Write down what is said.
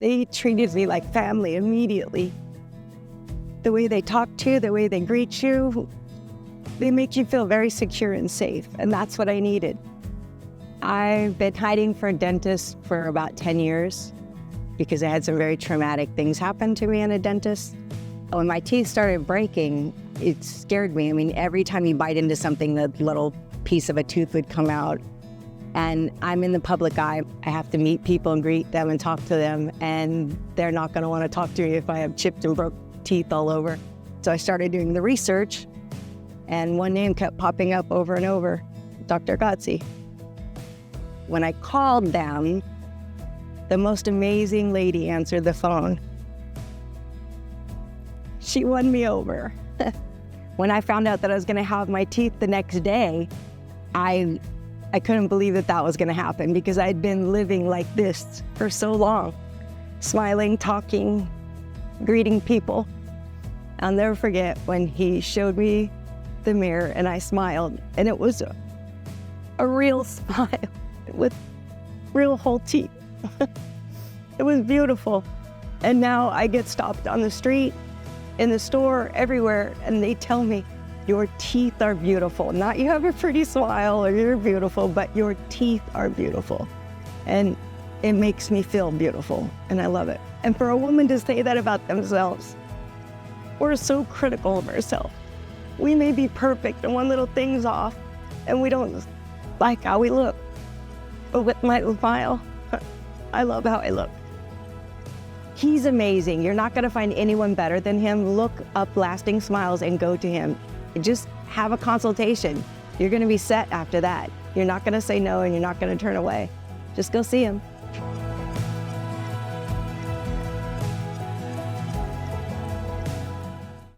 They treated me like family immediately. The way they talk to you, the way they greet you, they make you feel very secure and safe, and that's what I needed. I've been hiding for a dentist for about 10 years because I had some very traumatic things happen to me in a dentist. When my teeth started breaking, it scared me. I mean, every time you bite into something, the little piece of a tooth would come out. And I'm in the public eye. I have to meet people and greet them and talk to them, and they're not going to want to talk to me if I have chipped and broke teeth all over. So I started doing the research, and one name kept popping up over and over, Dr. Gotzi. When I called them, the most amazing lady answered the phone. She won me over. When I found out that I was going to have my teeth the next day, I couldn't believe that that was going to happen because I'd been living like this for so long, smiling, talking, greeting people. I'll never forget when he showed me the mirror and I smiled, and it was a real smile with real whole teeth. It was beautiful. And now I get stopped on the street, in the store, everywhere, and they tell me, your teeth are beautiful. Not you have a pretty smile or you're beautiful, but your teeth are beautiful. And it makes me feel beautiful, and I love it. And for a woman to say that about themselves, we're so critical of ourselves. We may be perfect and one little thing's off, and we don't like how we look. But with my smile, I love how I look. He's amazing. You're not gonna find anyone better than him. Look up Lasting Smiles and go to him. Just have a consultation. You're gonna be set after that. You're not gonna say no and you're not gonna turn away. Just go see him.